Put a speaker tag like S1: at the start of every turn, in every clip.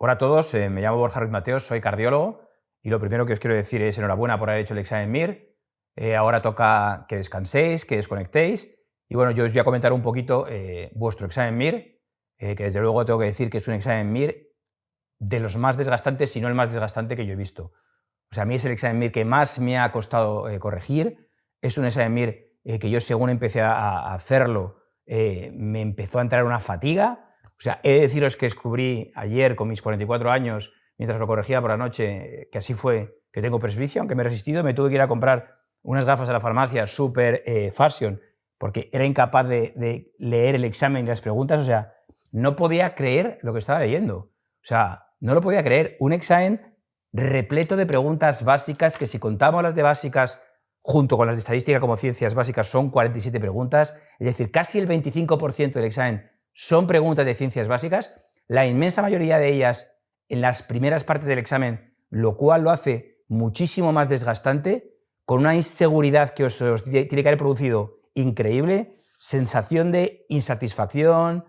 S1: Hola a todos, me llamo Borja Ruiz Mateos, soy cardiólogo y lo primero que os quiero decir es enhorabuena por haber hecho el examen MIR. Ahora toca que descanséis, que desconectéis y bueno, yo os voy a comentar un poquito vuestro examen MIR, que desde luego tengo que decir que es un examen MIR de los más desgastantes, si no el más desgastante que yo he visto. O sea, a mí es el examen MIR que más me ha costado corregir, es un examen MIR que yo según empecé a hacerlo me empezó a entrar una fatiga. O sea, he de deciros que descubrí ayer con mis 44 años, mientras lo corregía por la noche, que así fue, que tengo presbicia, aunque me he resistido, me tuve que ir a comprar unas gafas a la farmacia super fashion, porque era incapaz de leer el examen y las preguntas, o sea, no podía creer lo que estaba leyendo. O sea, no lo podía creer. Un examen repleto de preguntas básicas, que si contamos las de básicas junto con las de estadística como ciencias básicas son 47 preguntas, es decir, casi el 25% del examen son preguntas de ciencias básicas, la inmensa mayoría de ellas en las primeras partes del examen, lo cual lo hace muchísimo más desgastante, con una inseguridad que os tiene que haber producido increíble, sensación de insatisfacción,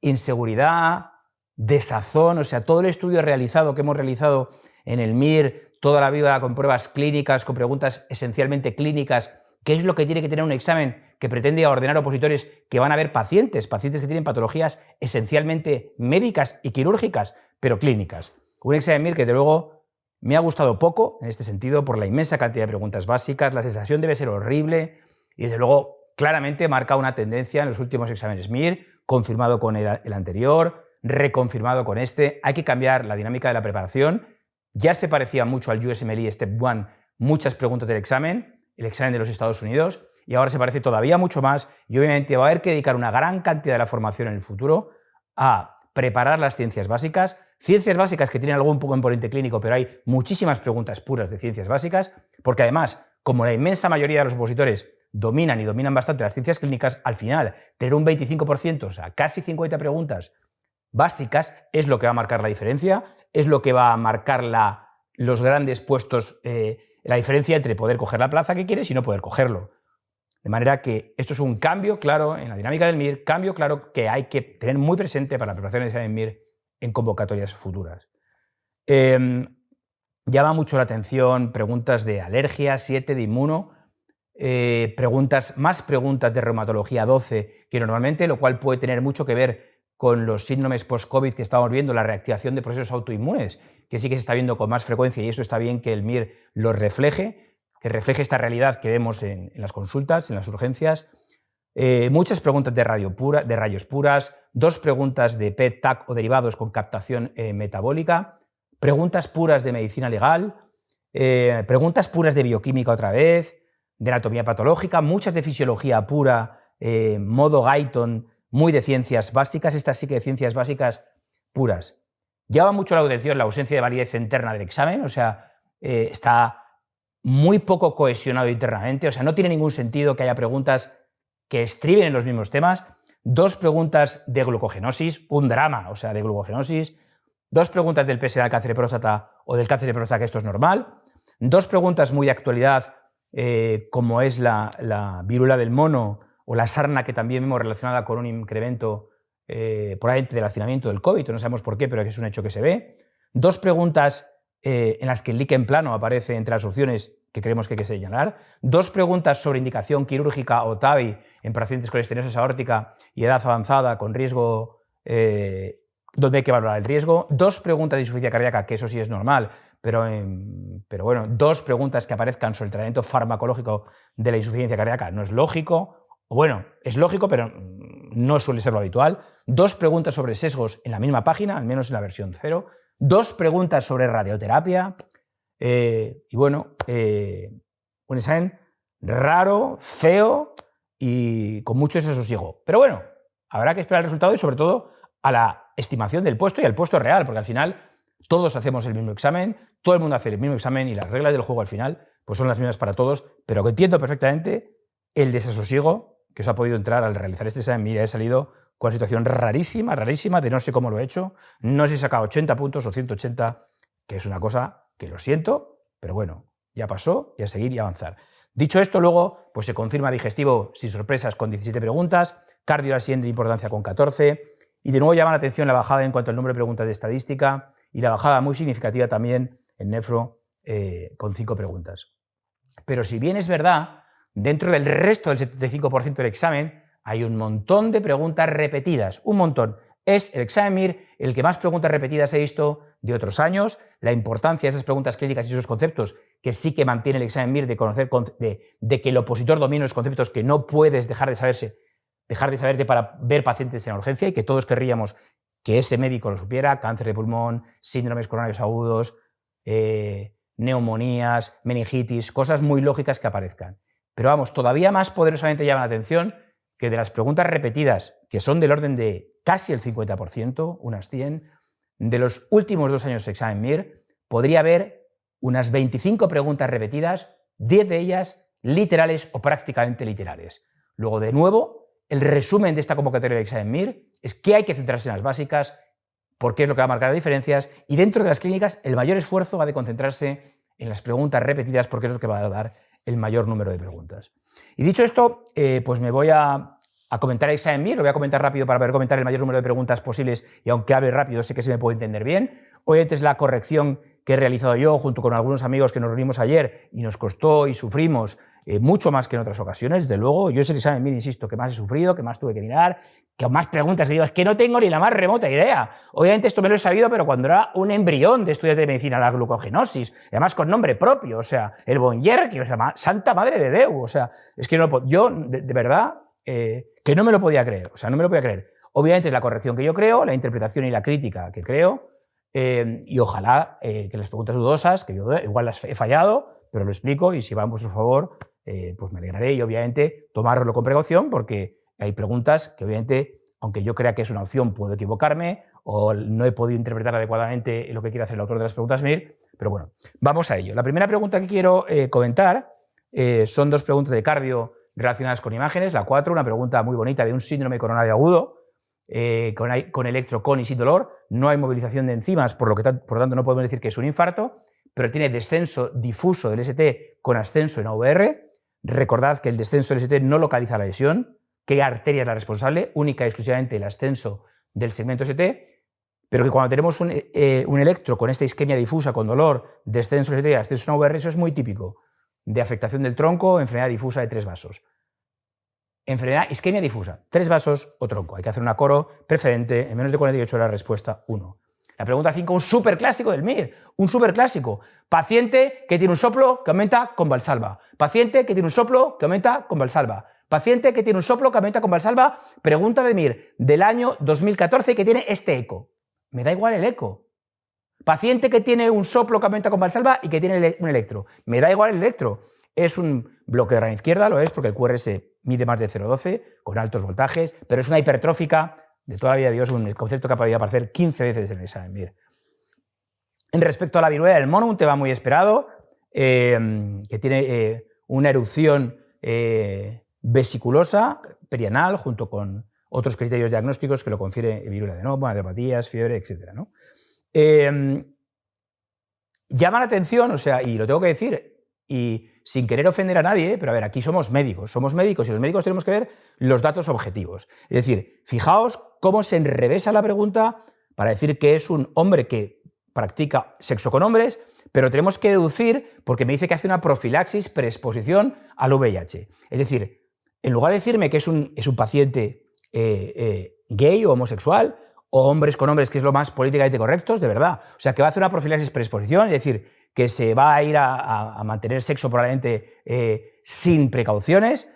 S1: inseguridad, desazón, o sea, todo el estudio realizado que hemos realizado en el MIR, toda la vida con pruebas clínicas, con preguntas esencialmente clínicas, ¿qué es lo que tiene que tener un examen que pretende ordenar opositores que van a ver pacientes que tienen patologías esencialmente médicas y quirúrgicas, pero clínicas? Un examen MIR que, desde luego, me ha gustado poco en este sentido por la inmensa cantidad de preguntas básicas, la sensación debe ser horrible y, desde luego, claramente marca una tendencia en los últimos exámenes MIR, confirmado con el anterior, reconfirmado con este. Hay que cambiar la dinámica de la preparación. Ya se parecía mucho al USMLE Step 1, muchas preguntas del examen, el examen de los Estados Unidos, y ahora se parece todavía mucho más y obviamente va a haber que dedicar una gran cantidad de la formación en el futuro a preparar las ciencias básicas que tienen algún componente clínico, pero hay muchísimas preguntas puras de ciencias básicas, porque además, como la inmensa mayoría de los opositores dominan y dominan bastante las ciencias clínicas, al final tener un 25%, o sea, casi 50 preguntas básicas, es lo que va a marcar la diferencia, es lo que va a marcar los grandes puestos, la diferencia entre poder coger la plaza que quieres y no poder cogerlo. De manera que esto es un cambio claro en la dinámica del MIR, cambio claro que hay que tener muy presente para la preparación del examen MIR en convocatorias futuras. Llama mucho la atención preguntas de alergia, 7 de inmuno, más preguntas de reumatología, 12 que normalmente, lo cual puede tener mucho que ver con los síndromes post-COVID que estamos viendo, la reactivación de procesos autoinmunes, que sí que se está viendo con más frecuencia y eso está bien que el MIR lo refleje, que refleje esta realidad que vemos en las consultas, en las urgencias. Muchas preguntas de rayos puras, 2 preguntas de PET, TAC o derivados con captación metabólica, preguntas puras de medicina legal, preguntas puras de bioquímica otra vez, de anatomía patológica, muchas de fisiología pura, modo Guyton, muy de ciencias básicas, estas sí que de ciencias básicas puras. Llama mucho la atención la ausencia de validez interna del examen, o sea, está muy poco cohesionado internamente, o sea, no tiene ningún sentido que haya preguntas que estriben en los mismos temas. 2 preguntas de glucogenosis, un drama, o sea, de glucogenosis. 2 preguntas del PSA del cáncer de próstata o del cáncer de próstata, que esto es normal. 2 preguntas muy de actualidad, como es la viruela del mono o la sarna, que también vemos relacionada con un incremento probablemente del hacinamiento del COVID, no sabemos por qué, pero es un hecho que se ve. 2 preguntas en las que el líquen plano aparece entre las opciones que creemos que hay que señalar. 2 preguntas sobre indicación quirúrgica o TAVI en pacientes con estenosis aórtica y edad avanzada con riesgo, donde hay que valorar el riesgo. 2 preguntas de insuficiencia cardíaca, que eso sí es normal, pero bueno, 2 preguntas que aparezcan sobre el tratamiento farmacológico de la insuficiencia cardíaca no es lógico. O bueno, es lógico, pero no suele ser lo habitual. 2 preguntas sobre sesgos en la misma página, al menos en la versión 0. 2 preguntas sobre radioterapia. Y bueno, un examen raro, feo y con mucho desasosiego. Pero bueno, habrá que esperar el resultado y sobre todo a la estimación del puesto y al puesto real, porque al final todos hacemos el mismo examen, todo el mundo hace el mismo examen y las reglas del juego al final pues son las mismas para todos, pero que entiendo perfectamente el desasosiego que os ha podido entrar al realizar este examen. Mira, he salido con una situación rarísima, de no sé cómo lo he hecho, no sé si he sacado 80 puntos o 180, que es una cosa que lo siento, pero bueno, ya pasó y a seguir y avanzar. Dicho esto, luego pues se confirma digestivo sin sorpresas con 17 preguntas, cardio la siguiente importancia con 14, y de nuevo llama la atención la bajada en cuanto al número de preguntas de estadística y la bajada muy significativa también en nefro con 5 preguntas. Pero si bien es verdad, dentro del resto del 75% del examen hay un montón de preguntas repetidas, un montón. Es el examen MIR el que más preguntas repetidas he visto de otros años. La importancia de esas preguntas clínicas y esos conceptos que sí que mantiene el examen MIR de conocer, de que el opositor domine los conceptos que no puedes dejar de saberte para ver pacientes en urgencia y que todos querríamos que ese médico lo supiera: cáncer de pulmón, síndromes coronarios agudos, neumonías, meningitis, cosas muy lógicas que aparezcan. Pero vamos, todavía más poderosamente llama la atención que de las preguntas repetidas, que son del orden de casi el 50%, unas 100, de los últimos 2 años de examen MIR, podría haber unas 25 preguntas repetidas, 10 de ellas literales o prácticamente literales. Luego, de nuevo, el resumen de esta convocatoria del examen MIR es que hay que centrarse en las básicas, porque es lo que va a marcar las diferencias, y dentro de las clínicas el mayor esfuerzo va de concentrarse en las preguntas repetidas, porque es lo que va a dar el mayor número de preguntas. Y dicho esto, pues me voy a comentar el examen MIR, lo voy a comentar rápido para poder comentar el mayor número de preguntas posibles, y aunque hable rápido sé que se me puede entender bien. Obviamente es la corrección que he realizado yo junto con algunos amigos que nos reunimos ayer y nos costó y sufrimos mucho más que en otras ocasiones. Desde luego, yo es el examen MIR, insisto, que más he sufrido, que más tuve que mirar, que más preguntas que digo, es que no tengo ni la más remota idea. Obviamente esto me lo he sabido, pero cuando era un embrión de estudiante de medicina, la glucogenosis, además con nombre propio, o sea, el Bonjerky, o sea, santa madre de Déu, o sea, es que no lo yo de verdad que no me lo podía creer, o sea, no me lo podía creer. Obviamente es la corrección que yo creo, la interpretación y la crítica que creo, y ojalá que las preguntas dudosas, que yo igual las he fallado, pero lo explico y si va en vuestro favor, pues me alegraré y obviamente tomároslo con precaución, porque hay preguntas que obviamente, aunque yo crea que es una opción, puedo equivocarme o no he podido interpretar adecuadamente lo que quiere hacer el autor de las preguntas MIR, pero bueno, vamos a ello. La primera pregunta que quiero comentar son 2 preguntas de cardio relacionadas con imágenes. La 4, una pregunta muy bonita de un síndrome coronario agudo, con electrocon y sin dolor. No hay movilización de enzimas, por lo tanto no podemos decir que es un infarto, pero tiene descenso difuso del ST con ascenso en AVR. Recordad que el descenso del ST no localiza la lesión, qué arteria es la responsable, única y exclusivamente el ascenso del segmento ST, pero que cuando tenemos un electro con esta isquemia difusa, con dolor, descenso del ST, ascenso en AVR, eso es muy típico de afectación del tronco, enfermedad difusa de 3 vasos. Enfermedad isquemia difusa, 3 vasos o tronco. Hay que hacer una coro preferente, en menos de 48 horas, respuesta 1. La pregunta 5, un superclásico del MIR, un superclásico. Paciente que tiene un soplo que aumenta con Valsalva. Paciente que tiene un soplo que aumenta con Valsalva. Paciente que tiene un soplo que aumenta con Valsalva. Pregunta de MIR del año 2014 que tiene este eco. Me da igual el eco. Paciente que tiene un soplo que aumenta con Valsalva y que tiene un electro. Me da igual el electro. Es un bloque de rana izquierda, lo es, porque el QRS mide más de 0,12, con altos voltajes, pero es una hipertrófica de toda la vida de Dios, un concepto que ha podido aparecer 15 veces en el examen MIR. En respecto a la viruela del mono, un tema muy esperado, que tiene una erupción vesiculosa, perianal, junto con otros criterios diagnósticos que lo confiere viruela de mono, adenopatías, fiebre, etc., ¿no? Llama la atención, o sea, y lo tengo que decir, y sin querer ofender a nadie, pero a ver, aquí somos médicos y los médicos tenemos que ver los datos objetivos. Es decir, fijaos cómo se enrevesa la pregunta para decir que es un hombre que practica sexo con hombres, pero tenemos que deducir, porque me dice que hace una profilaxis preexposición al VIH. Es decir, en lugar de decirme que es un paciente gay o homosexual, o hombres con hombres, que es lo más políticamente correcto, de verdad. O sea, que va a hacer una profilaxis preexposición, es decir, que se va a ir a mantener sexo probablemente sin precauciones,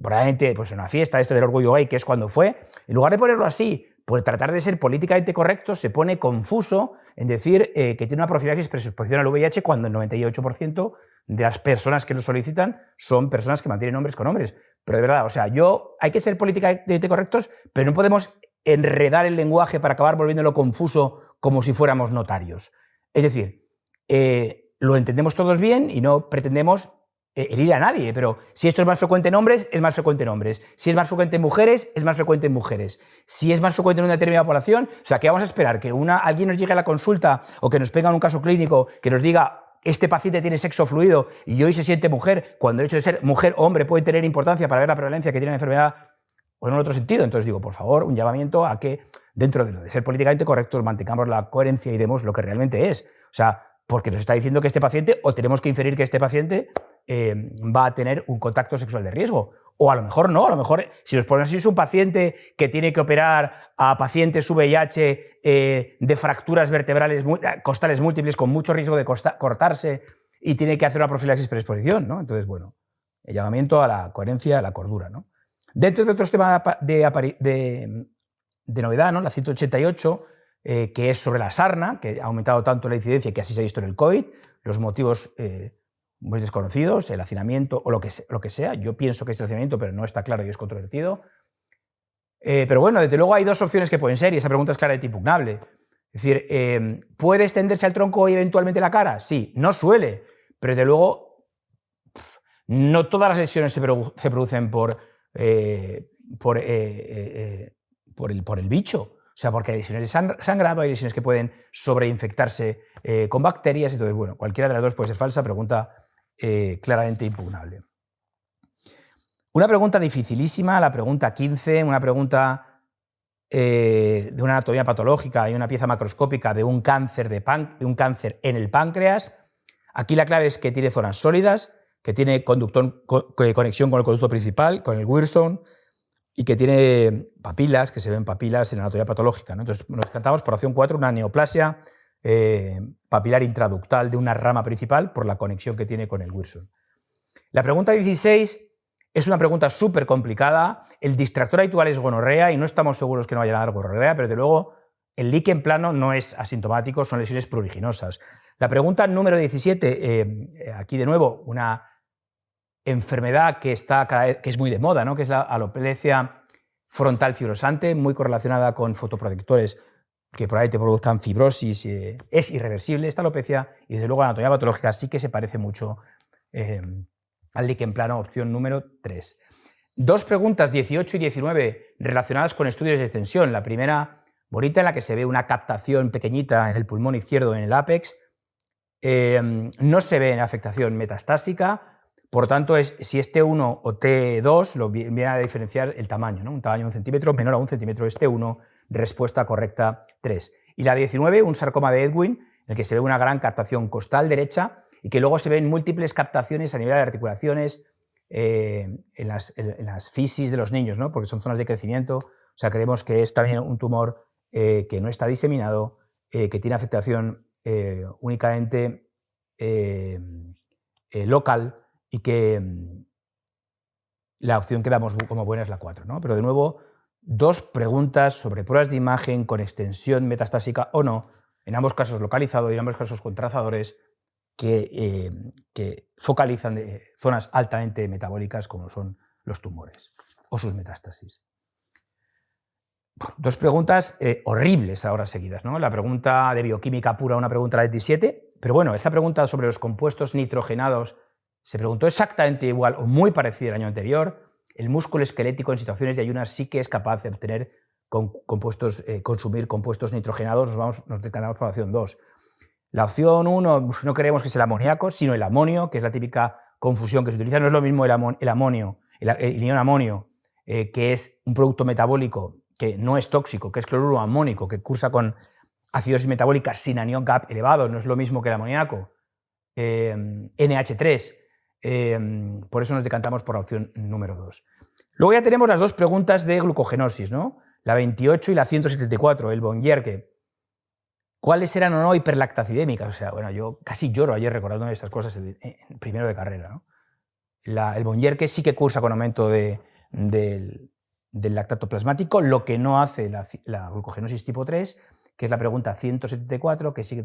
S1: probablemente pues en una fiesta del orgullo gay, que es cuando fue. En lugar de ponerlo así, por tratar de ser políticamente correcto, se pone confuso en decir que tiene una profilaxis preexposición al VIH cuando el 98% de las personas que lo solicitan son personas que mantienen hombres con hombres. Pero de verdad, o sea, hay que ser políticamente correctos, pero no podemos enredar el lenguaje para acabar volviéndolo confuso como si fuéramos notarios. Es decir, lo entendemos todos bien y no pretendemos herir a nadie, pero si esto es más frecuente en hombres, es más frecuente en hombres. Si es más frecuente en mujeres, es más frecuente en mujeres. Si es más frecuente en una determinada población, o sea, que vamos a esperar que alguien nos llegue a la consulta o que nos venga en un caso clínico que nos diga este paciente tiene sexo fluido y hoy se siente mujer, cuando el hecho de ser mujer o hombre puede tener importancia para ver la prevalencia que tiene la enfermedad. o en otro sentido. Entonces digo, por favor, un llamamiento a que dentro de lo de ser políticamente correctos mantengamos la coherencia y demos lo que realmente es. O sea, porque nos está diciendo que este paciente, o tenemos que inferir que este paciente va a tener un contacto sexual de riesgo. O a lo mejor no, a lo mejor si nos ponen así es un paciente que tiene que operar a pacientes VIH de fracturas vertebrales costales múltiples con mucho riesgo de cortarse y tiene que hacer una profilaxis preexposición, ¿no? Entonces, bueno, el llamamiento a la coherencia, a la cordura, ¿no? Dentro de otros temas de novedad, ¿no? La 188, que es sobre la sarna, que ha aumentado tanto la incidencia y que así se ha visto en el COVID, los motivos muy desconocidos, el hacinamiento o lo que sea. Yo pienso que es el hacinamiento, pero no está claro y es controvertido. Pero bueno, desde luego hay dos opciones que pueden ser y esa pregunta es claramente impugnable. Es decir, ¿puede extenderse al tronco y eventualmente la cara? Sí, no suele, pero desde luego no todas las lesiones se producen por el bicho. O sea, porque hay lesiones de sangrado, hay lesiones que pueden sobreinfectarse con bacterias, entonces, bueno, cualquiera de las dos puede ser falsa, pregunta claramente impugnable. Una pregunta dificilísima, la pregunta 15, una pregunta de una anatomía patológica y una pieza macroscópica de un cáncer, en el páncreas. Aquí la clave es que tiene zonas sólidas, que tiene conexión con el conducto principal, con el Wilson, y que tiene papilas, que se ven papilas en la anatomía patológica, ¿no? Entonces nos cantamos por opción 4 una neoplasia papilar intraductal de una rama principal por la conexión que tiene con el Wilson. La pregunta 16 es una pregunta súper complicada. El distractor habitual es gonorrea y no estamos seguros que no vaya a dar gonorrea, pero desde luego el líquen plano no es asintomático, son lesiones pruriginosas. La pregunta número 17, aquí de nuevo una enfermedad que es muy de moda, ¿no? Que es la alopecia frontal fibrosante, muy correlacionada con fotoprotectores que probablemente produzcan fibrosis. Es irreversible esta alopecia y desde luego la anatomía patológica sí que se parece mucho al líquen plano, opción número 3. Dos preguntas, 18 y 19, relacionadas con estudios de extensión. La primera, bonita, en la que se ve una captación pequeñita en el pulmón izquierdo, en el ápex. No se ve en afectación metastásica. Por tanto, si es T1 o T2, lo viene a diferenciar el tamaño, ¿no? Un tamaño de 1 centímetro, menor a 1 centímetro es T1, respuesta correcta 3. Y la 19, un sarcoma de Ewing, en el que se ve una gran captación costal derecha y que luego se ven múltiples captaciones a nivel de articulaciones en las fisis de los niños, ¿no? Porque son zonas de crecimiento. O sea, creemos que es también un tumor que no está diseminado, que tiene afectación únicamente local, y que la opción que damos como buena es la 4, ¿no? Pero de nuevo, dos preguntas sobre pruebas de imagen con extensión metastásica o no, en ambos casos localizado y en ambos casos con trazadores que focalizan zonas altamente metabólicas como son los tumores o sus metástasis. Dos preguntas horribles ahora seguidas, ¿no? La pregunta de bioquímica pura, una pregunta la 17, pero bueno, esta pregunta sobre los compuestos nitrogenados se preguntó exactamente igual o muy parecida el año anterior. El músculo esquelético en situaciones de ayunas sí que es capaz de obtener consumir compuestos nitrogenados. Nos decantamos por la opción 2. La opción 1 no creemos que es el amoníaco, sino el amonio, que es la típica confusión que se utiliza. No es lo mismo el ion amonio, que es un producto metabólico que no es tóxico, que es cloruro amónico, que cursa con acidosis metabólica sin anión gap elevado. No es lo mismo que el amoníaco. NH3. Por eso nos decantamos por la opción número 2. Luego ya tenemos las dos preguntas de glucogenosis, ¿no? La 28 y la 174, el Bonyerke. ¿Cuáles eran o no hiperlactacidémicas? O sea, bueno, yo casi lloro ayer recordando esas cosas en primero de carrera, ¿no? El Bonyerke sí que cursa con aumento del lactato plasmático, lo que no hace la glucogenosis tipo 3, que es la pregunta 174, que sí que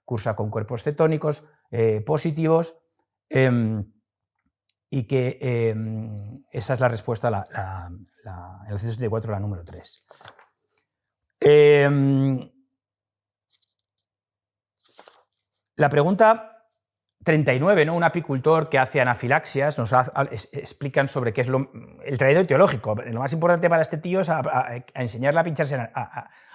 S1: cursa con cuerpos cetónicos positivos, y que esa es la respuesta en el 174, la número 3. La pregunta 39, ¿no? Un apicultor que hace anafilaxias, nos explican sobre qué es el trayecto etiológico. Lo más importante para este tío es a enseñarle a pincharse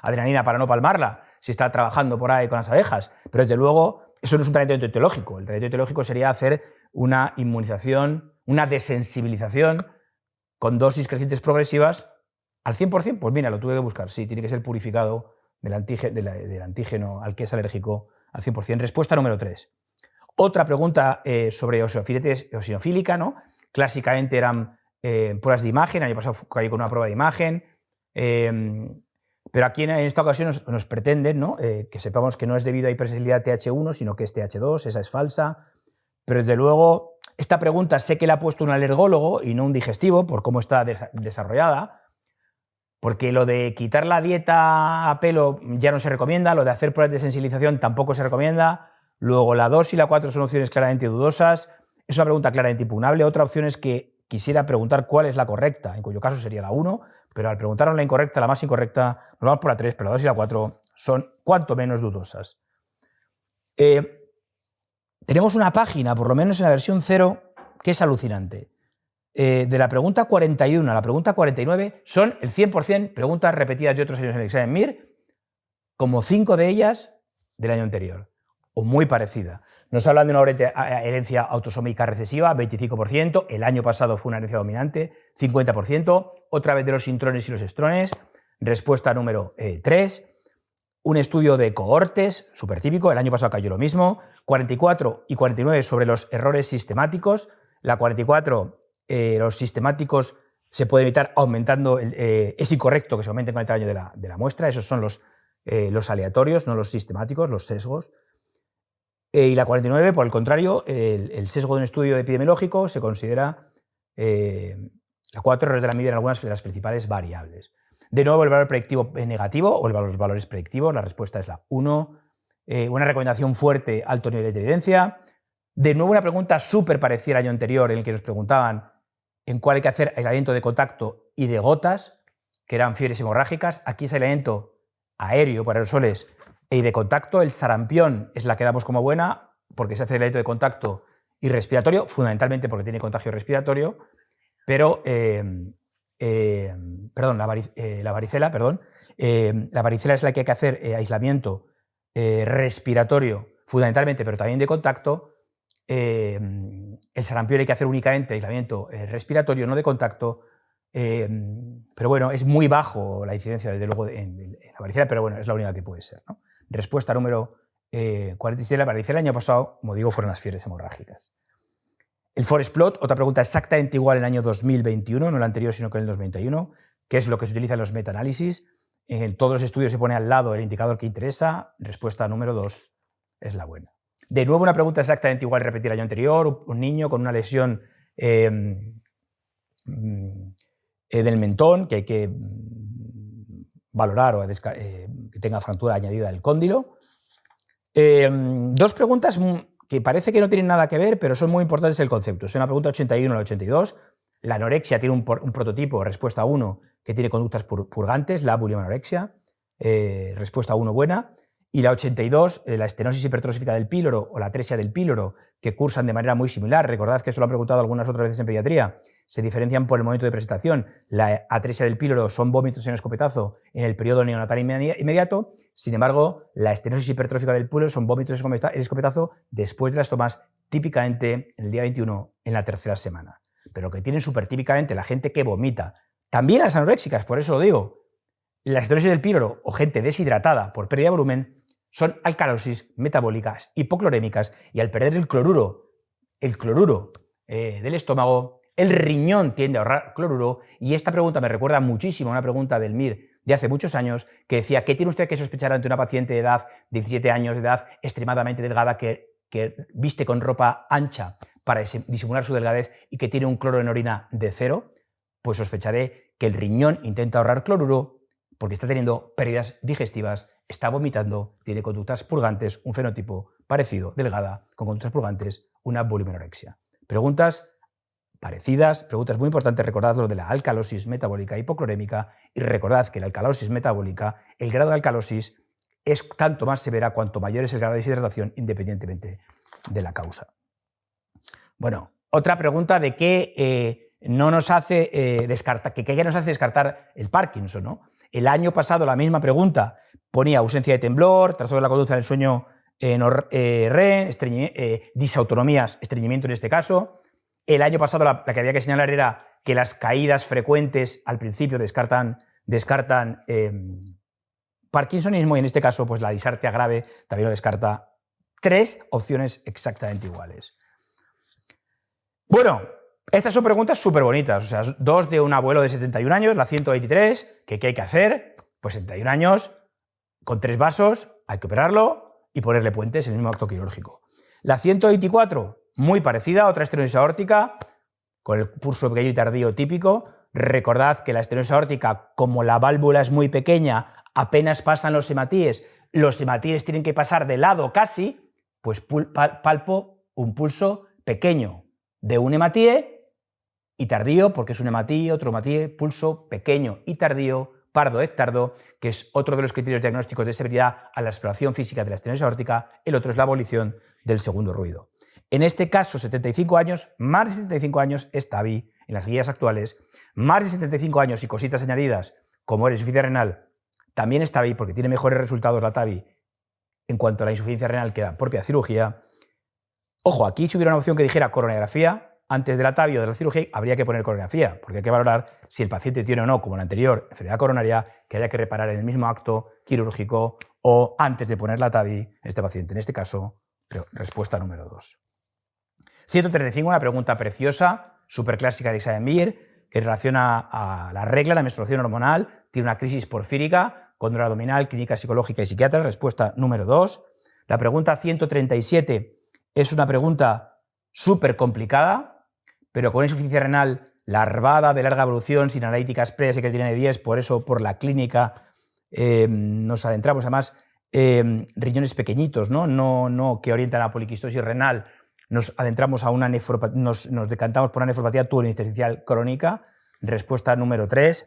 S1: adrenalina para no palmarla, si está trabajando por ahí con las abejas. Pero desde luego, eso no es un tratamiento etiológico. El tratamiento etiológico sería hacer una inmunización, una desensibilización con dosis crecientes progresivas ¿Al 100%? Pues mira, lo tuve que buscar. Sí, tiene que ser purificado del antígeno al que es alérgico al 100%. Respuesta número 3. Otra pregunta sobre eosinofílica, ¿no? Clásicamente eran pruebas de imagen. El año pasado caí con una prueba de imagen. Pero aquí en esta ocasión nos pretenden, ¿no? Que sepamos que no es debido a hipersensibilidad TH1, sino que es TH2. Esa es falsa. Pero desde luego, esta pregunta sé que la ha puesto un alergólogo y no un digestivo, por cómo está desarrollada. Porque lo de quitar la dieta a pelo ya no se recomienda, lo de hacer pruebas de sensibilización tampoco se recomienda. Luego, la 2 y la 4 son opciones claramente dudosas. Es una pregunta claramente impugnable. Otra opción es que quisiera preguntar cuál es la correcta, en cuyo caso sería la 1, pero al preguntarnos la incorrecta, la más incorrecta, nos vamos por la 3, pero la 2 y la 4 son cuanto menos dudosas. Tenemos una página, por lo menos en la versión 0, que es alucinante. De la pregunta 41 a la pregunta 49 son el 100% preguntas repetidas de otros años en el examen MIR, como 5 de ellas del año anterior, o muy parecida. Nos hablan de una herencia autosómica recesiva, 25%, el año pasado fue una herencia dominante, 50%, otra vez de los intrones y los estrones, respuesta número 3, un estudio de cohortes, súper típico, el año pasado cayó lo mismo, 44 y 49 sobre los errores sistemáticos, la 44... los sistemáticos se pueden evitar aumentando, es incorrecto que se aumenten con el tamaño de la muestra, esos son los aleatorios, no los sistemáticos, los sesgos. Y la 49, por el contrario, el sesgo de un estudio epidemiológico se considera la 4 errores de la medida en algunas de las principales variables. De nuevo, el valor predictivo negativo o los valores predictivos, la respuesta es la 1. Una recomendación fuerte, alto nivel de evidencia. De nuevo, una pregunta súper parecida al año anterior, en el que nos preguntaban en cuál hay que hacer aislamiento de contacto y de gotas, que eran fiebres hemorrágicas. Aquí es aislamiento aéreo para aerosoles y de contacto. El sarampión es la que damos como buena, porque se hace aislamiento de contacto y respiratorio, fundamentalmente porque tiene contagio respiratorio, pero, la varicela es la que hay que hacer aislamiento respiratorio, fundamentalmente, pero también de contacto. El sarampión hay que hacer únicamente aislamiento respiratorio, no de contacto, pero bueno, es muy bajo la incidencia, desde luego, en la varicela, pero bueno, es la única que puede ser, ¿no? Respuesta número 47, la varicela el año pasado, como digo, fueron las fiebres hemorrágicas. El forest plot, otra pregunta exactamente igual en el año 2021, no el anterior, sino que en el 2021, que es lo que se utiliza en los metaanálisis. En todos los estudios se pone al lado el indicador que interesa, respuesta número 2 es la buena. De nuevo, una pregunta exactamente igual repetir el año anterior, un niño con una lesión del mentón que hay que valorar o que tenga fractura añadida del cóndilo. Dos preguntas que parece que no tienen nada que ver, pero son muy importantes el concepto. Es una pregunta 81 a la 82. La anorexia tiene un prototipo, respuesta 1, que tiene conductas purgantes, la bulimia-anorexia, respuesta 1 buena. Y la 82, la estenosis hipertrófica del píloro o la atresia del píloro, que cursan de manera muy similar. Recordad que esto lo han preguntado algunas otras veces en pediatría. Se diferencian por el momento de presentación. La atresia del píloro son vómitos en escopetazo en el periodo neonatal inmediato. Sin embargo, la estenosis hipertrófica del píloro son vómitos en escopetazo después de las tomas, típicamente en el día 21, en la tercera semana. Pero que tienen súper típicamente la gente que vomita. También las anoréxicas, por eso lo digo. La estenosis del píloro o gente deshidratada por pérdida de volumen son alcalosis metabólicas hipoclorémicas, y al perder el cloruro del estómago, el riñón tiende a ahorrar cloruro. Y esta pregunta me recuerda muchísimo a una pregunta del MIR de hace muchos años que decía: ¿qué tiene usted que sospechar ante una paciente de edad, 17 años de edad, extremadamente delgada, que viste con ropa ancha para disimular su delgadez y que tiene un cloro en orina de 0? Pues sospecharé que el riñón intenta ahorrar cloruro porque está teniendo pérdidas digestivas, está vomitando, tiene conductas purgantes, un fenotipo parecido, delgada, con conductas purgantes, una bulimia-anorexia. Preguntas parecidas, preguntas muy importantes. Recordad lo de la alcalosis metabólica hipoclorémica, y recordad que la alcalosis metabólica, el grado de alcalosis es tanto más severa cuanto mayor es el grado de deshidratación, independientemente de la causa. Bueno, otra pregunta de qué no nos hace descartar, que nos hace descartar el Parkinson, ¿no? El año pasado la misma pregunta ponía ausencia de temblor, trastorno de la conducta del sueño REM, disautonomías, estreñimiento en este caso. El año pasado la que había que señalar era que las caídas frecuentes al principio descartan descartan parkinsonismo y en este caso pues la disartria grave también lo descarta. 3 opciones exactamente iguales. Bueno, estas son preguntas súper bonitas, o sea, 2 de un abuelo de 71 años, la 123, que ¿qué hay que hacer? Pues 71 años, con 3 vasos, hay que operarlo y ponerle puentes en el mismo acto quirúrgico. La 124, muy parecida, otra estenosis aórtica, con el pulso pequeño y tardío típico. Recordad que la estenosis aórtica, como la válvula es muy pequeña, apenas pasan los hematíes tienen que pasar de lado casi, pues palpo un pulso pequeño de un hematíe y tardío, porque es un hematíe, otro hematíe, pulso pequeño y tardío, pardo tardo, que es otro de los criterios diagnósticos de severidad a la exploración física de la estenosis aórtica. El otro es la abolición del segundo ruido. En este caso, 75 años, más de 75 años es TAVI en las guías actuales, más de 75 años y cositas añadidas, como la insuficiencia renal, también es TAVI porque tiene mejores resultados la TAVI en cuanto a la insuficiencia renal que la propia cirugía. Ojo, aquí si hubiera una opción que dijera coronariografía, antes de la TAVI o de la cirugía habría que poner coronariografía, porque hay que valorar si el paciente tiene o no, como la anterior, enfermedad coronaria que haya que reparar en el mismo acto quirúrgico o antes de poner la TAVI en este paciente. En este caso, respuesta número 2. 135, una pregunta preciosa, súper clásica de examen Mir, que relaciona a la regla, la menstruación hormonal, tiene una crisis porfírica, con dolor abdominal, clínica psicológica y psiquiatra, respuesta número 2. La pregunta 137 es una pregunta súper complicada, pero con insuficiencia renal larvada de larga evolución, sin analíticas previas y creatinina de 10, por eso por la clínica nos adentramos, además, riñones pequeñitos, no que orientan a poliquistosis renal, nos adentramos a una nos decantamos por una nefropatía tubulointersticial crónica, respuesta número 3.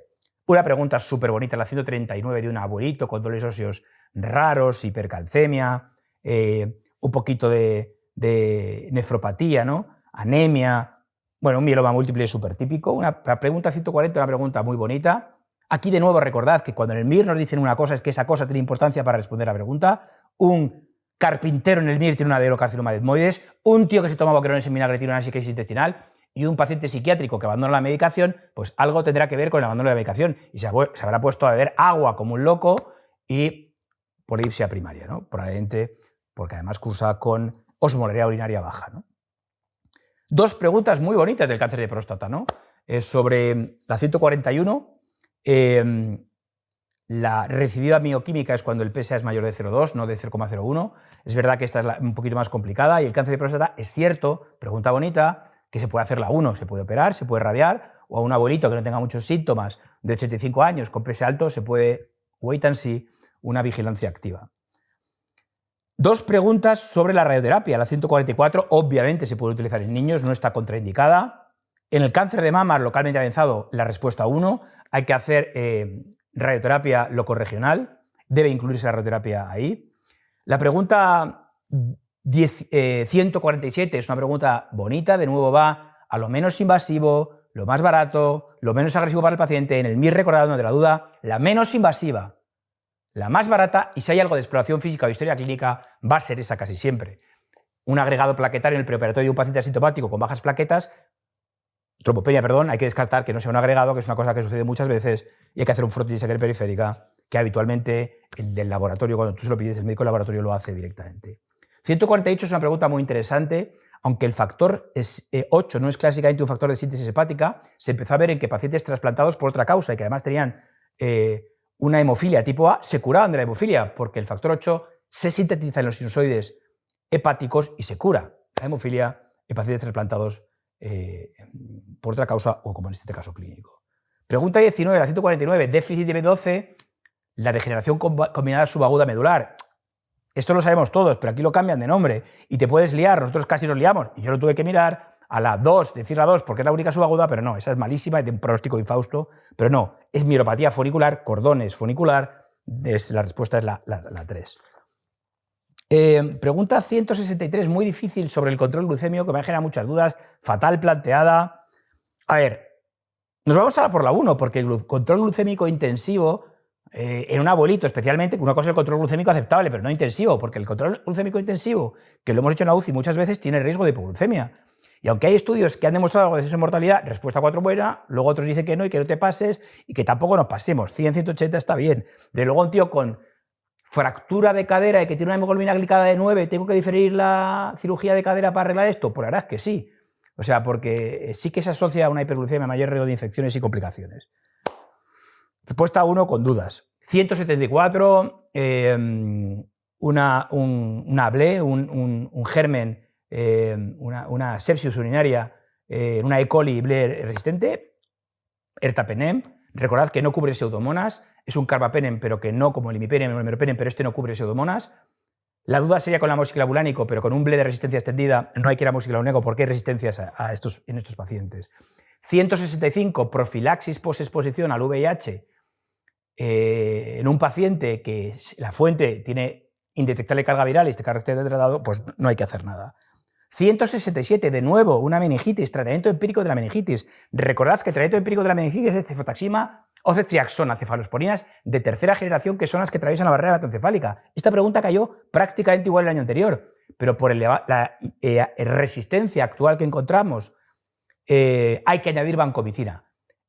S1: Una pregunta súper bonita, la 139 de un abuelito con dolores óseos raros, hipercalcemia, un poquito de nefropatía, ¿no? Anemia, bueno, un mieloma múltiple súper típico. La pregunta 140, una pregunta muy bonita. Aquí de nuevo recordad que cuando en el MIR nos dicen una cosa es que esa cosa tiene importancia para responder a la pregunta. Un carpintero en el MIR tiene un adenocarcinoma de etmoides, un tío que se toma boquerones en vinagre tiene una crisis intestinal y un paciente psiquiátrico que abandona la medicación, pues algo tendrá que ver con el abandono de la medicación y se habrá puesto a beber agua como un loco y polipsia primaria, ¿no? Probablemente porque además cursa con osmolaridad urinaria baja, ¿no? 2 preguntas muy bonitas del cáncer de próstata, ¿no? Sobre la 141, la recidiva mioquímica es cuando el PSA es mayor de 0,2, no de 0,01. Es verdad que esta es un poquito más complicada y el cáncer de próstata es cierto, pregunta bonita, que se puede hacer la 1, se puede operar, se puede radiar, o a un abuelito que no tenga muchos síntomas de 85 años con PSA alto se puede wait and see, una vigilancia activa. 2 preguntas sobre la radioterapia. La 144 obviamente se puede utilizar en niños, no está contraindicada. En el cáncer de mama localmente avanzado, la respuesta 1, hay que hacer radioterapia locorregional, debe incluirse la radioterapia ahí. La pregunta 147 es una pregunta bonita, de nuevo va a lo menos invasivo, lo más barato, lo menos agresivo para el paciente. En el MIR recordado, no de la duda, la menos invasiva, la más barata, y si hay algo de exploración física o historia clínica, va a ser esa casi siempre. Un agregado plaquetario en el preoperatorio de un paciente asintomático con bajas plaquetas, trombopenia, perdón, hay que descartar que no sea un agregado, que es una cosa que sucede muchas veces, y hay que hacer un frotis de sangre periférica, que habitualmente el del laboratorio, cuando tú se lo pides, el médico del laboratorio lo hace directamente. 148 es una pregunta muy interesante, aunque el factor 8 no es clásicamente un factor de síntesis hepática, se empezó a ver en que pacientes trasplantados por otra causa y que además tenían una hemofilia tipo A, se curaban de la hemofilia, porque el factor 8 se sintetiza en los sinusoides hepáticos y se cura la hemofilia en pacientes trasplantados por otra causa o como en este caso clínico. Pregunta 19, la 149, déficit de B12, la degeneración combinada subaguda medular. Esto lo sabemos todos, pero aquí lo cambian de nombre y te puedes liar, nosotros casi nos liamos y yo lo tuve que mirar a la 2, decir la 2 porque es la única subaguda, pero no, esa es malísima y de un pronóstico infausto, pero no, es mielopatía funicular, cordones funicular, la respuesta es la 3. Pregunta 163, muy difícil, sobre el control glucémico, que me genera muchas dudas, fatal planteada. A ver, nos vamos a por la 1, porque el control glucémico intensivo, en un abuelito especialmente, una cosa es el control glucémico aceptable, pero no intensivo, porque el control glucémico intensivo, que lo hemos hecho en la UCI muchas veces, tiene riesgo de hipoglucemia. Y aunque hay estudios que han demostrado algo de descenso de mortalidad, respuesta 4 buena, luego otros dicen que no y que no te pases y que tampoco nos pasemos. 100, 180 está bien. De luego un tío con fractura de cadera y que tiene una hemoglobina glicada de 9, ¿tengo que diferir la cirugía de cadera para arreglar esto? Pues la verdad es que sí. O sea, porque sí que se asocia a una hiperglucemia, mayor riesgo de infecciones y complicaciones. Respuesta 1 con dudas. 174, una ble, un germen, una sepsis urinaria, una E. coli ble resistente, ertapenem. Recordad que no cubre pseudomonas, es un carbapenem, pero que no como el imipenem o el meropenem, pero este no cubre pseudomonas. La duda sería con el amoxiclavulánico, pero con un ble de resistencia extendida no hay que ir a amoxiclavulánico porque hay resistencias en estos pacientes. 165, profilaxis posexposición al VIH en un paciente que la fuente tiene indetectable carga viral y este carácter degradado, pues no hay que hacer nada. 167, de nuevo, una meningitis, tratamiento empírico de la meningitis. Recordad que el tratamiento empírico de la meningitis es cefotaxima o ceftriaxona, cefalosporinas de tercera generación, que son las que atraviesan la barrera hematoencefálica. Esta pregunta cayó prácticamente igual el año anterior, pero por la resistencia actual que encontramos, hay que añadir vancomicina.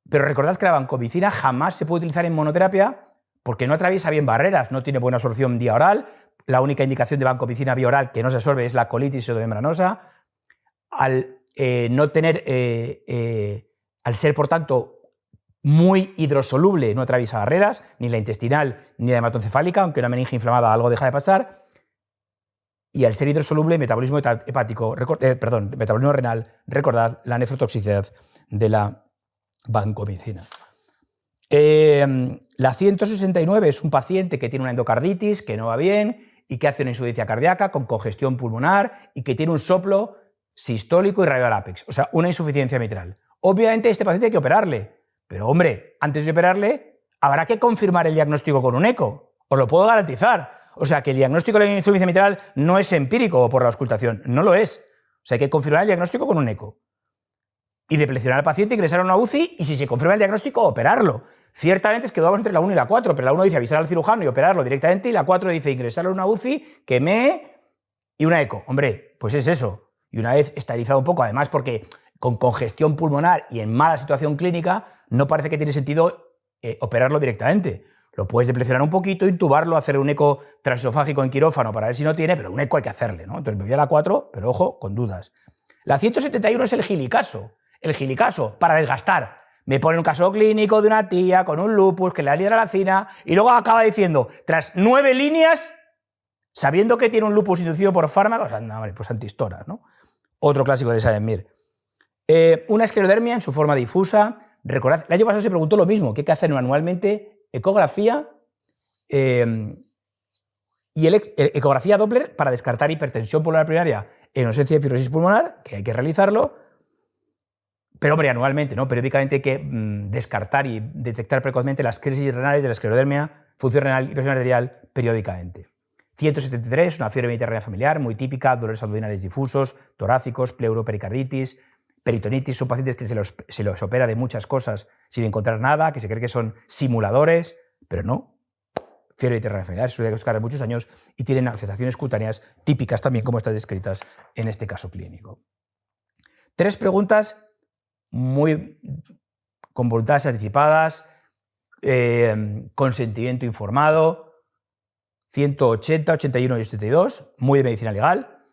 S1: Pero recordad que la vancomicina jamás se puede utilizar en monoterapia porque no atraviesa bien barreras, no tiene buena absorción vía oral. La única indicación de vancomicina vía oral que no se absorbe es la colitis pseudomembranosa. Al no tener, al ser por tanto muy hidrosoluble, no atraviesa barreras, ni la intestinal ni la hematoencefálica, aunque una meninge inflamada algo deja de pasar. Y al ser hidrosoluble, metabolismo hepático, metabolismo renal, recordad la nefrotoxicidad de la vancomicina. La 169 es un paciente que tiene una endocarditis, que no va bien y que hace una insuficiencia cardíaca con congestión pulmonar y que tiene un soplo sistólico y radio al ápex, o sea, una insuficiencia mitral. Obviamente a este paciente hay que operarle, pero hombre, antes de operarle habrá que confirmar el diagnóstico con un eco, os lo puedo garantizar. O sea, que el diagnóstico de la insuficiencia mitral no es empírico por la auscultación, no lo es. O sea, hay que confirmar el diagnóstico con un eco. Y deplecionar al paciente, ingresar a una UCI y si se confirma el diagnóstico, operarlo. Ciertamente es que dudamos entre la 1 y la 4, pero la 1 dice avisar al cirujano y operarlo directamente y la 4 dice ingresarlo a una UCI, y una eco. Hombre, pues es eso. Y una vez estabilizado un poco, además porque con congestión pulmonar y en mala situación clínica, no parece que tiene sentido operarlo directamente. Lo puedes deplecionar un poquito, intubarlo, hacer un eco transesofágico en quirófano para ver si no tiene, pero un eco hay que hacerle, ¿no? Entonces me voy a la 4, pero ojo, con dudas. La 171 es el gilicaso. El gilicaso, para desgastar. Me pone un caso clínico de una tía con un lupus que le da hidralacina y luego acaba diciendo, tras 9 líneas, sabiendo que tiene un lupus inducido por fármacos, pues antihistoras, ¿no? Otro clásico de Salemir. Una esclerodermia en su forma difusa. Recordad, el año pasado se preguntó lo mismo, que hay que hacer anualmente ecografía y ecografía Doppler para descartar hipertensión pulmonar primaria en ausencia de fibrosis pulmonar, que hay que realizarlo. Pero, hombre, anualmente, ¿no? Periódicamente hay que descartar y detectar precozmente las crisis renales de la esclerodermia, función renal y presión arterial periódicamente. 173, una fiebre mediterránea familiar muy típica, dolores abdominales difusos, torácicos, pleuropericarditis, peritonitis, son pacientes que se los opera de muchas cosas sin encontrar nada, que se cree que son simuladores, pero no. Fiebre mediterránea familiar, se suele diagnosticar de muchos años y tienen manifestaciones cutáneas típicas también, como estas descritas en este caso clínico. 3 preguntas con voluntades anticipadas, consentimiento informado, 180, 81 y 82, muy de medicina legal.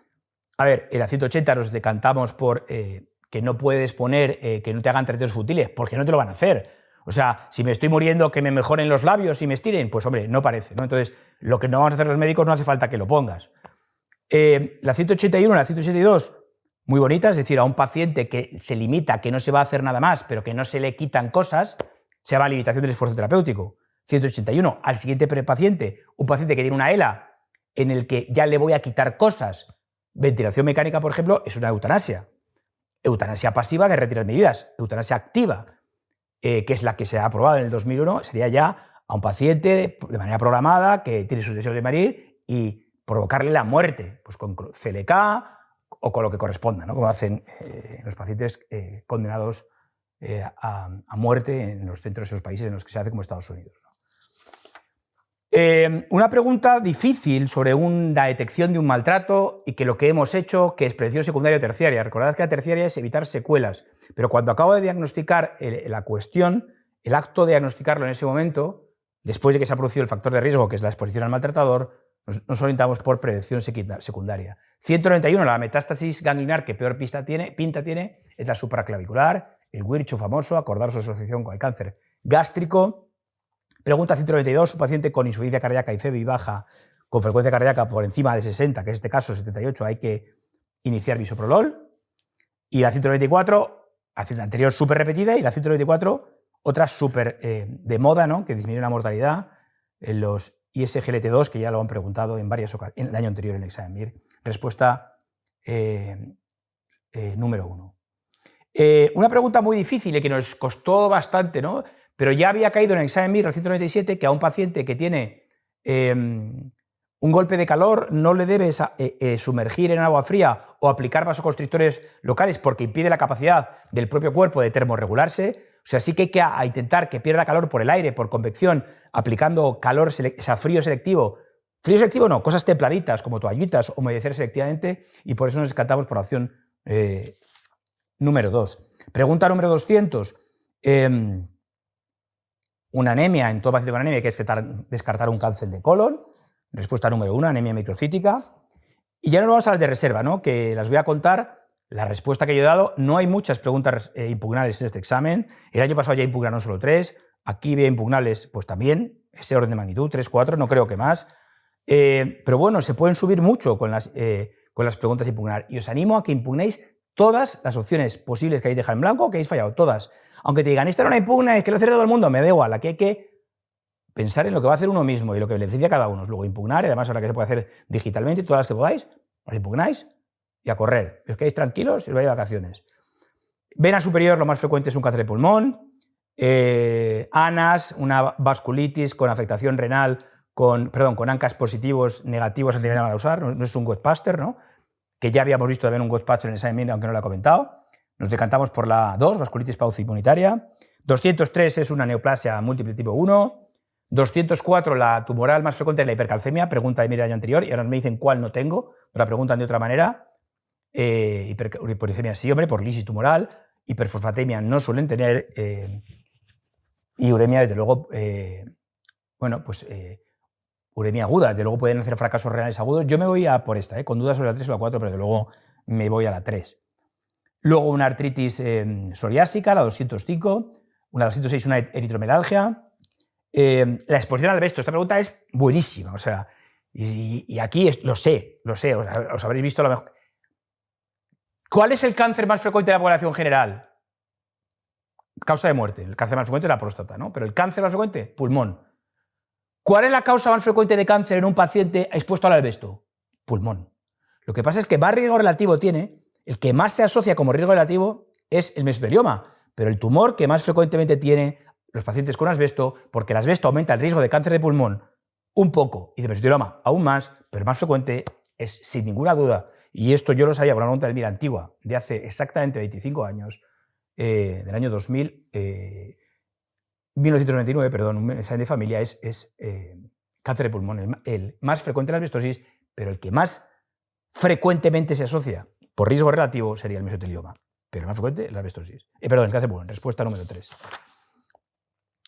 S1: A ver, en la 180 nos decantamos por que no puedes poner que no te hagan tratamientos futiles, porque no te lo van a hacer. O sea, si me estoy muriendo, que me mejoren los labios y me estiren, pues hombre, no parece, ¿no? Entonces, lo que no vamos a hacer los médicos no hace falta que lo pongas. La 181, la 182, muy bonita, es decir, a un paciente que se limita, que no se va a hacer nada más, pero que no se le quitan cosas, se llama limitación del esfuerzo terapéutico. 181, al siguiente paciente, un paciente que tiene una ELA en el que ya le voy a quitar cosas. Ventilación mecánica, por ejemplo, es una eutanasia. Eutanasia pasiva de retirar medidas. Eutanasia activa, que es la que se ha aprobado en el 2001, sería ya a un paciente de manera programada que tiene sus deseos de morir y provocarle la muerte, pues con CLK o con lo que corresponda, ¿no? Como hacen los pacientes condenados a muerte en los centros y los países en los que se hace, como Estados Unidos, ¿no? Una pregunta difícil sobre la detección de un maltrato y que lo que hemos hecho, que es prevención secundaria o terciaria. Recordad que la terciaria es evitar secuelas, pero cuando acabo de diagnosticar la cuestión, el acto de diagnosticarlo en ese momento, después de que se ha producido el factor de riesgo, que es la exposición al maltratador, nos orientamos por prevención secundaria. 191, la metástasis ganglionar que peor pinta tiene es la supraclavicular, el Wirchow famoso, acordaros su asociación con el cáncer gástrico. Pregunta 192, un paciente con insuficiencia cardíaca y FEBI baja, con frecuencia cardíaca por encima de 60, que en este caso 78, hay que iniciar bisoprolol. Y la 194, la anterior súper repetida, y la 194, otra súper de moda, ¿no?, que disminuye la mortalidad, en los ISGLT2, que ya lo han preguntado en varias ocasiones, en el año anterior en el examen MIR. Respuesta número 1. Una pregunta muy difícil y que nos costó bastante, ¿no?, pero ya había caído en el examen MIR, el 197, que a un paciente que tiene un golpe de calor no le debes sumergir en agua fría o aplicar vasoconstrictores locales porque impide la capacidad del propio cuerpo de termorregularse. O sea, sí que hay que intentar que pierda calor por el aire, por convección, aplicando frío selectivo. Frío selectivo no, cosas templaditas como toallitas o humedecer selectivamente, y por eso nos descartamos por la opción número 2. Pregunta número 200. Una anemia, en todo paciente con anemia hay que descartar un cáncer de colon. Respuesta número 1, anemia microcítica. Y ya nos vamos a las de reserva, ¿no?, que las voy a contar. La respuesta que yo he dado, no hay muchas preguntas impugnables en este examen. El año pasado ya impugnaron solo 3. Aquí veo impugnables, pues también, ese orden de magnitud, 3, 4, no creo que más. Pero bueno, se pueden subir mucho con las preguntas impugnar. Y os animo a que impugnéis todas las opciones posibles que hayáis dejado en blanco, que hayáis fallado, todas. Aunque te digan, esta no la impugna, es que lo hace todo el mundo, me da igual. Aquí hay que pensar en lo que va a hacer uno mismo y lo que beneficia a cada uno. Luego impugnar, y además ahora que se puede hacer digitalmente, todas las que podáis, las impugnáis y a correr. Os quedáis tranquilos y os vais de vacaciones. Vena superior, lo más frecuente es un cáncer de pulmón. ANAS, una vasculitis con afectación renal, con ANCAS positivos, negativos, antivenom a usar, no es un Ghostbuster, ¿no?, que ya habíamos visto también un Ghostbuster en el examen, aunque no lo he comentado. Nos decantamos por la 2, vasculitis pauci-inmunitaria. 203 es una neoplasia múltiple tipo 1. 204, la tumoral más frecuente es la hipercalcemia, pregunta de mi año anterior, y ahora me dicen cuál no tengo, pero la preguntan de otra manera. Hiperuricemia sí, hombre, por lisis tumoral. Hiperfosfatemia no suelen tener. Y uremia, desde luego, uremia aguda, desde luego pueden hacer fracasos renales agudos. Yo me voy a por esta, con dudas sobre la 3 o la 4, pero desde luego me voy a la 3. Luego una artritis psoriásica, la 205, una 206, una eritromelalgia. La exposición al asbesto, esta pregunta es buenísima, o sea, y aquí lo sé, os habréis visto a lo mejor. ¿Cuál es el cáncer más frecuente de la población general? Causa de muerte. El cáncer más frecuente es la próstata, ¿no? Pero el cáncer más frecuente, pulmón. ¿Cuál es la causa más frecuente de cáncer en un paciente expuesto al asbesto? Pulmón. Lo que pasa es que más riesgo relativo tiene, el que más se asocia como riesgo relativo es el mesotelioma, pero el tumor que más frecuentemente tiene los pacientes con asbesto, porque el asbesto aumenta el riesgo de cáncer de pulmón un poco y de mesotelioma aún más, pero más frecuente es sin ninguna duda, y esto yo lo sabía por una pregunta del MIR antigua, de hace exactamente 25 años, del año 1999, perdón, un examen de familia, es cáncer de pulmón, el más frecuente la asbestosis, pero el que más frecuentemente se asocia por riesgo relativo sería el mesotelioma, pero el más frecuente la asbestosis. El cáncer de pulmón, respuesta número 3.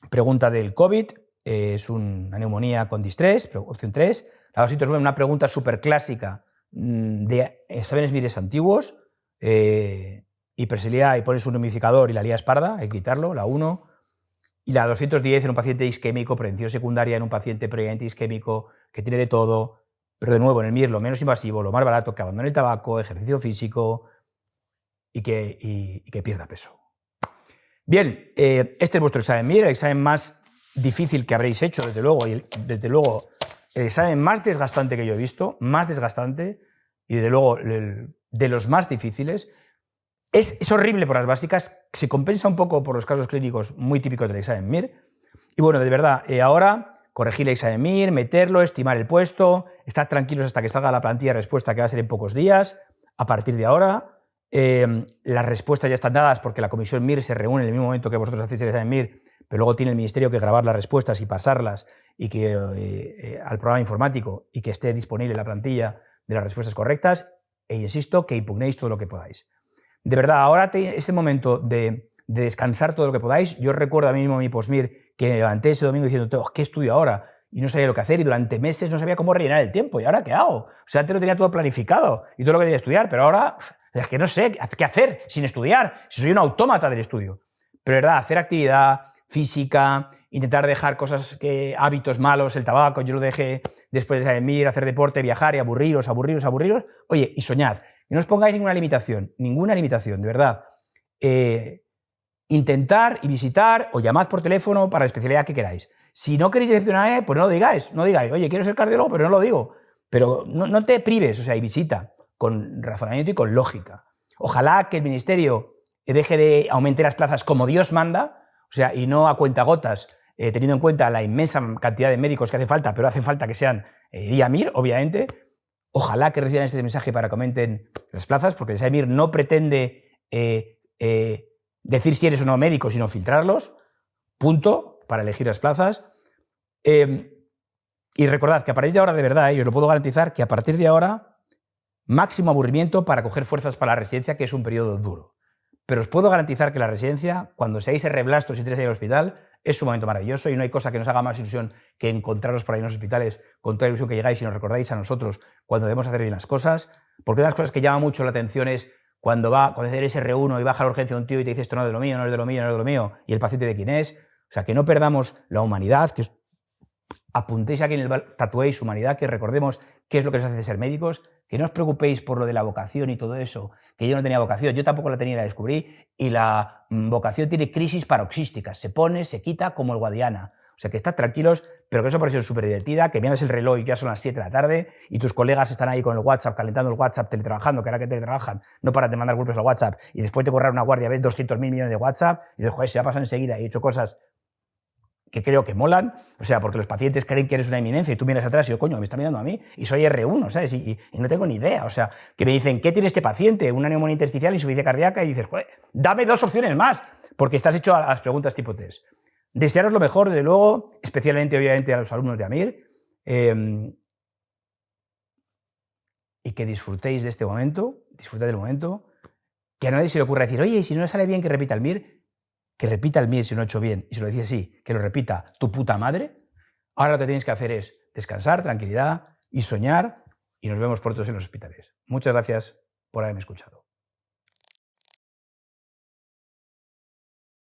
S1: Pregunta del COVID, es una neumonía con distrés, opción 3. La 209, una pregunta súper clásica de exámenes MIRES antiguos, hipersensibilidad y pones un humidificador y la lía es parda, hay que quitarlo, la 1. Y la 210 en un paciente isquémico, prevención secundaria en un paciente previamente isquémico, que tiene de todo, pero de nuevo en el MIR lo menos invasivo, lo más barato, que abandone el tabaco, ejercicio físico y que pierda peso. Bien, este es vuestro examen MIR, el examen más difícil que habréis hecho, desde luego, y desde luego el examen más desgastante que yo he visto, más desgastante, y desde luego de los más difíciles. Es horrible por las básicas, se compensa un poco por los casos clínicos muy típicos del examen MIR. Y bueno, de verdad, ahora corregir el examen MIR, meterlo, estimar el puesto, estar tranquilos hasta que salga la plantilla de respuesta, que va a ser en pocos días, a partir de ahora. las respuestas ya están dadas porque la comisión MIR se reúne en el mismo momento que vosotros hacéis el examen MIR, pero luego tiene el ministerio que grabar las respuestas y pasarlas y que, al programa informático y que esté disponible la plantilla de las respuestas correctas, e insisto, que impugnéis todo lo que podáis. De verdad, ahora es el momento de descansar todo lo que podáis. Yo recuerdo a mí mismo mi postmir que me levanté ese domingo diciendo, ¿qué estudio ahora? Y no sabía lo que hacer y durante meses no sabía cómo rellenar el tiempo. ¿Y ahora qué hago? O sea, antes lo tenía todo planificado y todo lo que tenía que estudiar, pero ahora es que no sé qué hacer sin estudiar, si soy un autómata del estudio. Pero de verdad, hacer actividad física, intentar dejar hábitos malos, el tabaco, yo lo dejé después de MIR, hacer deporte, viajar y aburriros. Oye, y soñad. Y no os pongáis ninguna limitación, de verdad. Intentar y visitar o llamad por teléfono para la especialidad que queráis. Si no queréis decir una pues no lo digáis, oye, quiero ser cardiólogo, pero no lo digo. Pero no te prives, o sea, y visita con razonamiento y con lógica. Ojalá que el ministerio deje de aumentar las plazas como Dios manda, o sea, y no a cuentagotas, teniendo en cuenta la inmensa cantidad de médicos que hace falta, pero hace falta que sean vía MIR, obviamente. Ojalá que reciban este mensaje para que aumenten las plazas, porque el MIR no pretende decir si eres o no médico, sino filtrarlos, punto, para elegir las plazas. Y recordad que a partir de ahora, de verdad, yo os lo puedo garantizar, que a partir de ahora, máximo aburrimiento para coger fuerzas para la residencia, que es un periodo duro. Pero os puedo garantizar que la residencia, cuando seáis reblastos y entréis ahí al hospital, es un momento maravilloso y no hay cosa que nos haga más ilusión que encontraros por ahí en los hospitales con toda la ilusión que llegáis y nos recordáis a nosotros cuando debemos hacer bien las cosas. Porque una de las cosas que llama mucho la atención es cuando eres R1 y baja a la urgencia un tío y te dice esto no es de lo mío, no es de lo mío, no es de lo mío, y el paciente de quién es. O sea, que no perdamos la humanidad, que apuntéis aquí en el tatuéis humanidad, que recordemos qué es lo que nos hace ser médicos, que no os preocupéis por lo de la vocación y todo eso, que yo no tenía vocación, yo tampoco la tenía y la descubrí, y la vocación tiene crisis paroxísticas, se pone, se quita como el Guadiana. O sea, que estad tranquilos, pero que es una operación súper divertida, que miras el reloj y ya son las 7 de la tarde y tus colegas están ahí con el WhatsApp, calentando el WhatsApp, teletrabajando, que ahora que teletrabajan no paran de mandar golpes al WhatsApp y después de correr una guardia ves 200.000 millones de WhatsApp y dices, joder, se va a pasar enseguida y he hecho cosas que creo que molan, o sea, porque los pacientes creen que eres una eminencia y tú miras atrás y yo, coño, me está mirando a mí y soy R1, ¿sabes? Y no tengo ni idea, o sea, que me dicen, ¿qué tiene este paciente? Una neumonía intersticial, insuficiencia cardíaca, y dices, joder, dame 2 opciones más, porque estás hecho a las preguntas tipo test. Desearos lo mejor, desde luego, especialmente, obviamente, a los alumnos de AMIR, y que disfrutéis de este momento, disfrutad del momento, que a nadie se le ocurra decir, oye, si no le sale bien que repita el MIR, que repita el MIR si no lo he hecho bien, y si lo decís así, que lo repita tu puta madre. Ahora lo que tenéis que hacer es descansar, tranquilidad y soñar, y nos vemos pronto en los hospitales. Muchas gracias por haberme escuchado.